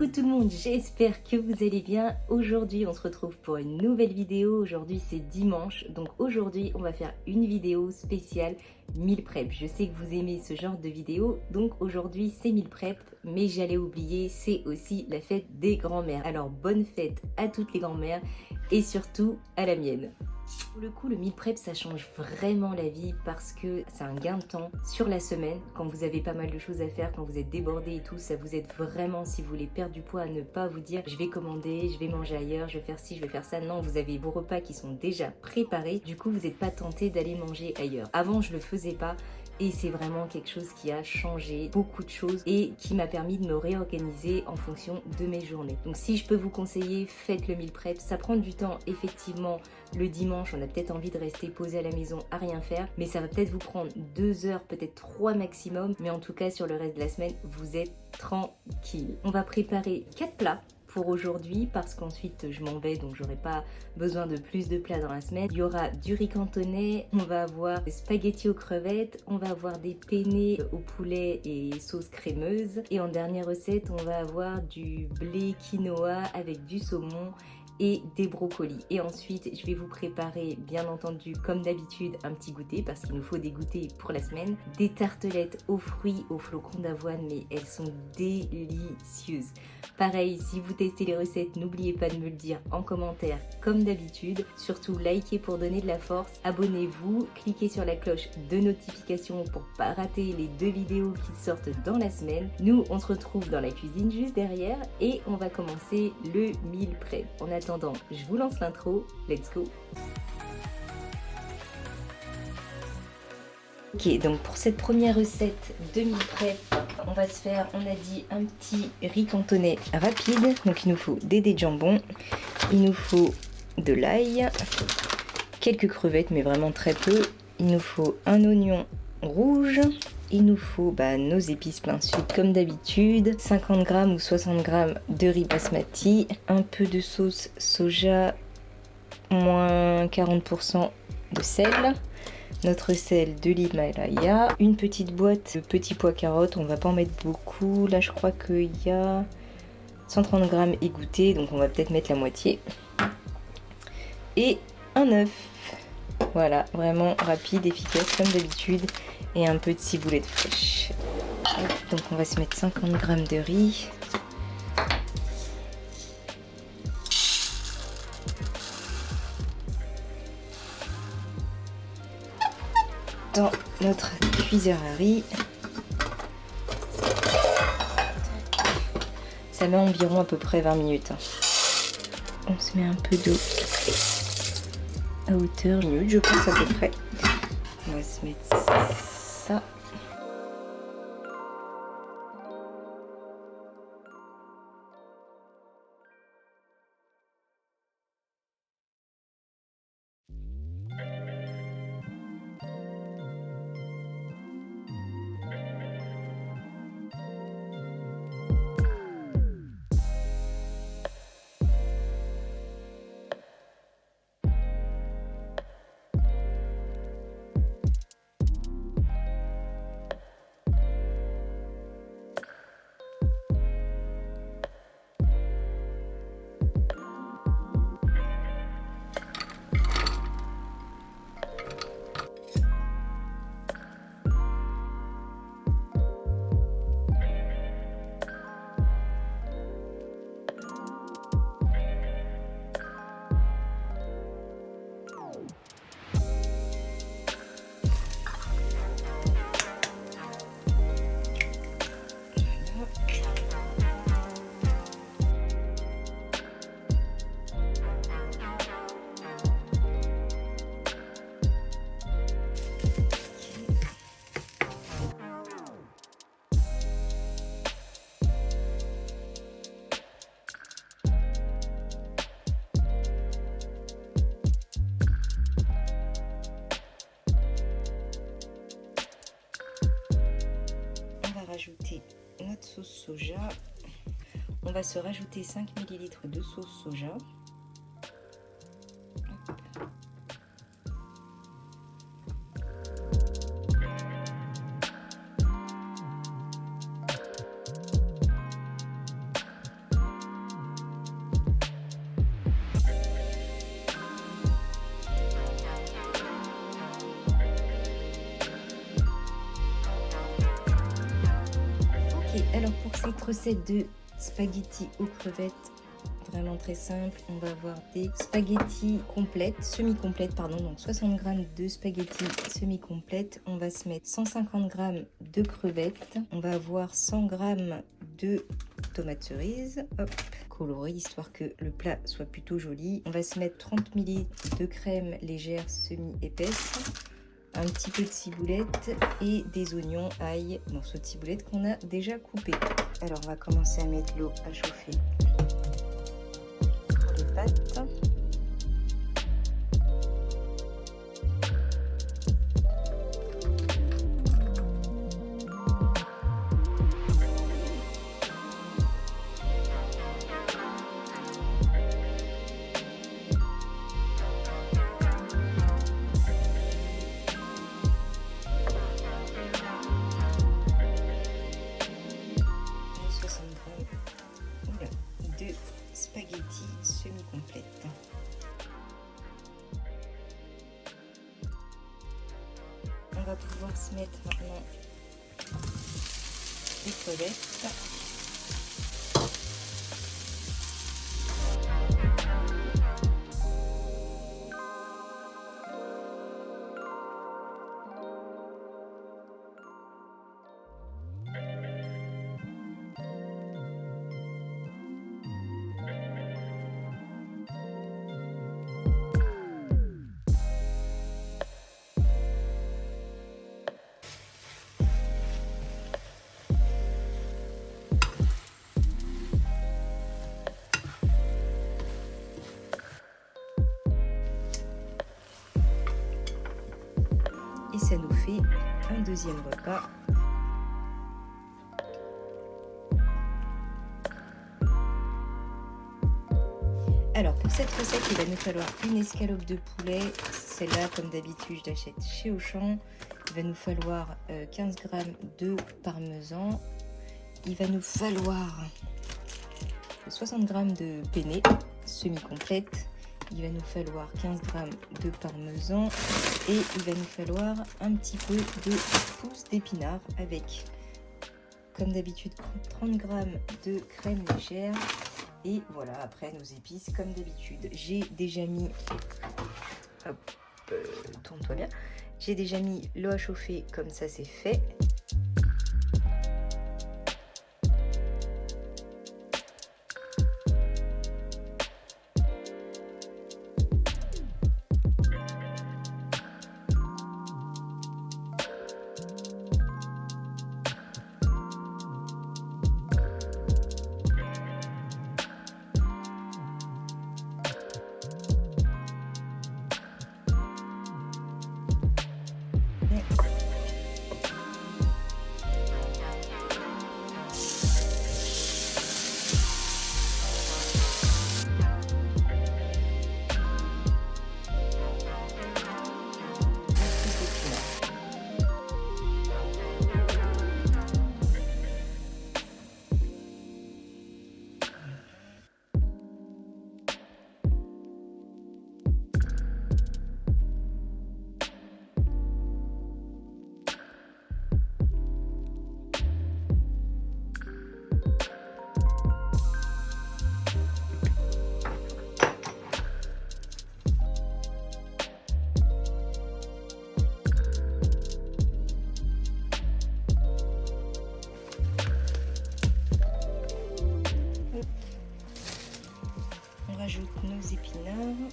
Coucou tout le monde, j'espère que vous allez bien. Aujourd'hui on se retrouve pour une nouvelle vidéo. Aujourd'hui c'est dimanche, donc aujourd'hui on va faire une vidéo spéciale meal prep. Je sais que vous aimez ce genre de vidéo, donc aujourd'hui c'est meal prep, mais j'allais oublier, c'est aussi la fête des grands-mères. Alors bonne fête à toutes les grands-mères et surtout à la mienne. Pour le coup, le meal prep, ça change vraiment la vie parce que c'est un gain de temps sur la semaine. Quand vous avez pas mal de choses à faire, quand vous êtes débordé et tout, ça vous aide vraiment si vous voulez perdre du poids à ne pas vous dire je vais commander, je vais manger ailleurs, je vais faire ci, je vais faire ça. Non, vous avez vos repas qui sont déjà préparés. Du coup, vous n'êtes pas tenté d'aller manger ailleurs. Avant, je le faisais pas. Et c'est vraiment quelque chose qui a changé beaucoup de choses et qui m'a permis de me réorganiser en fonction de mes journées. Donc si je peux vous conseiller, faites le meal prep. Ça prend du temps, effectivement. Le dimanche, on a peut-être envie de rester posé à la maison à rien faire, mais ça va peut-être vous prendre 2 heures, peut-être 3 maximum. Mais en tout cas, sur le reste de la semaine, vous êtes tranquille. On va préparer 4 plats pour aujourd'hui parce qu'ensuite je m'en vais, donc j'aurai pas besoin de plus de plats dans la semaine. Il y aura du riz cantonais, on va avoir des spaghettis aux crevettes, on va avoir des penne au poulet et sauce crémeuse, et en dernière recette on va avoir du blé quinoa avec du saumon et des brocolis. Et ensuite je vais vous préparer bien entendu comme d'habitude un petit goûter parce qu'il nous faut des goûters pour la semaine, des tartelettes aux fruits aux flocons d'avoine, mais elles sont délicieuses. Pareil, si vous testez les recettes, n'oubliez pas de me le dire en commentaire comme d'habitude. Surtout likez pour donner de la force, abonnez-vous, cliquez sur la cloche de notification pour pas rater les 2 vidéos qui sortent dans la semaine. Nous on se retrouve dans la cuisine juste derrière et on va commencer le meal prep. En attendant, je vous lance l'intro, let's go. Ok, donc pour cette première recette de meal prep, on va se faire, on a dit, un petit riz cantonais rapide. Donc il nous faut des dés de jambon, il nous faut de l'ail, quelques crevettes mais vraiment très peu, il nous faut un oignon rouge, il nous faut nos épices plein sud comme d'habitude, 50 g ou 60 g de riz basmati, un peu de sauce soja, moins 40% de sel, notre sel de l'Himalaya, une petite boîte de petits pois carottes, on va pas en mettre beaucoup, là je crois qu'il y a 130 g égouttés, donc on va peut-être mettre la moitié, et un œuf. Voilà, vraiment rapide, efficace comme d'habitude, et un peu de ciboulette fraîche. Donc on va se mettre 50 g de riz. Dans notre cuiseur à riz. Ça met environ à peu près 20 minutes. On se met un peu d'eau à hauteur, minutes, je pense à peu près. On va se mettre ça. Rajouter notre sauce soja. On va se rajouter 5 ml de sauce soja. Alors pour cette recette de spaghettis aux crevettes, vraiment très simple, on va avoir des spaghettis complètes, semi-complètes pardon, donc 60 g de spaghettis semi-complètes. On va se mettre 150 g de crevettes, on va avoir 100 g de tomates cerises, hop, colorées histoire que le plat soit plutôt joli. On va se mettre 30 ml de crème légère semi-épaisse, un petit peu de ciboulette et des oignons, ail, morceaux de ciboulette qu'on a déjà coupés. Alors on va commencer à mettre l'eau à chauffer pour les pâtes. De spaghettis semi-complètes. On va pouvoir se mettre maintenant les crevettes. Et ça nous fait un deuxième repas. Alors pour cette recette, il va nous falloir une escalope de poulet. Celle-là, comme d'habitude, je l'achète chez Auchan. Il va nous falloir 15 g de parmesan. Il va nous falloir 60 g de penne semi-complète. Il va nous falloir 15 g de parmesan et il va nous falloir un petit peu de pousses d'épinards avec, comme d'habitude, 30 g de crème légère. Et voilà, après nos épices comme d'habitude. J'ai déjà mis, hop, tourne-toi bien. J'ai déjà mis l'eau à chauffer, comme ça c'est fait. On rajoute nos épinards.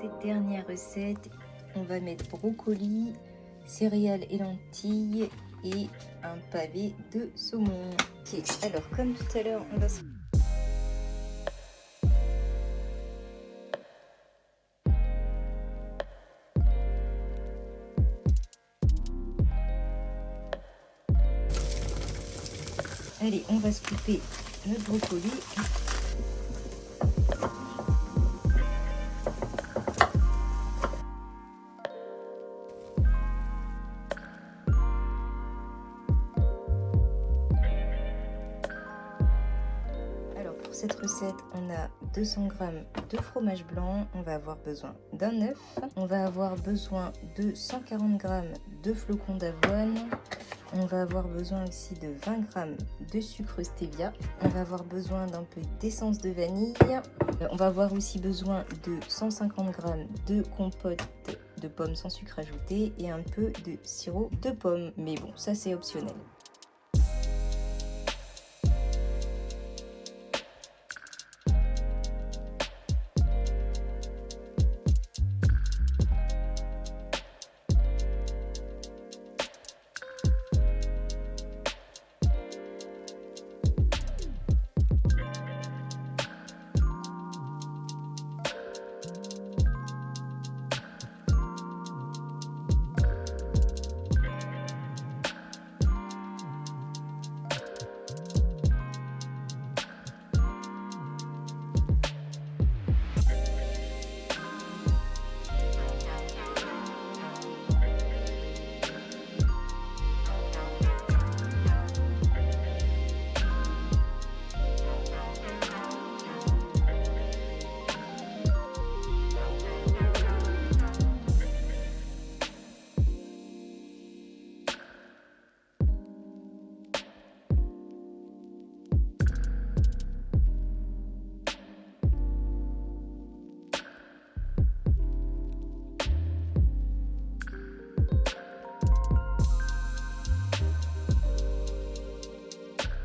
Cette dernière recette, on va mettre brocoli, céréales et lentilles et un pavé de saumon. Okay. Alors comme tout à l'heure, on va Allez, on va se couper notre brocoli. Pour cette recette, on a 200 g de fromage blanc, on va avoir besoin d'un œuf, on va avoir besoin de 140 g de flocons d'avoine, on va avoir besoin aussi de 20 g de sucre stevia, on va avoir besoin d'un peu d'essence de vanille, on va avoir aussi besoin de 150 g de compote de pommes sans sucre ajouté et un peu de sirop de pomme, mais bon, ça c'est optionnel.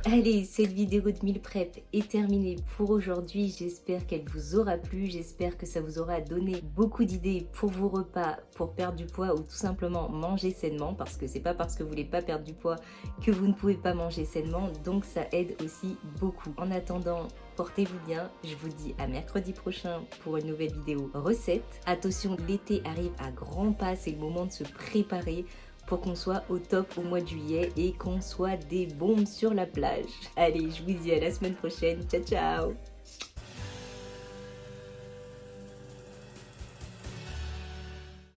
Allez, cette vidéo de meal prep est terminée pour aujourd'hui. J'espère qu'elle vous aura plu. J'espère que ça vous aura donné beaucoup d'idées pour vos repas, pour perdre du poids ou tout simplement manger sainement. Parce que c'est pas parce que vous voulez pas perdre du poids que vous ne pouvez pas manger sainement. Donc ça aide aussi beaucoup. En attendant, portez-vous bien. Je vous dis à mercredi prochain pour une nouvelle vidéo recette. Attention, l'été arrive à grands pas. C'est le moment de se préparer pour qu'on soit au top au mois de juillet et qu'on soit des bombes sur la plage. Allez, je vous dis à la semaine prochaine. Ciao, ciao!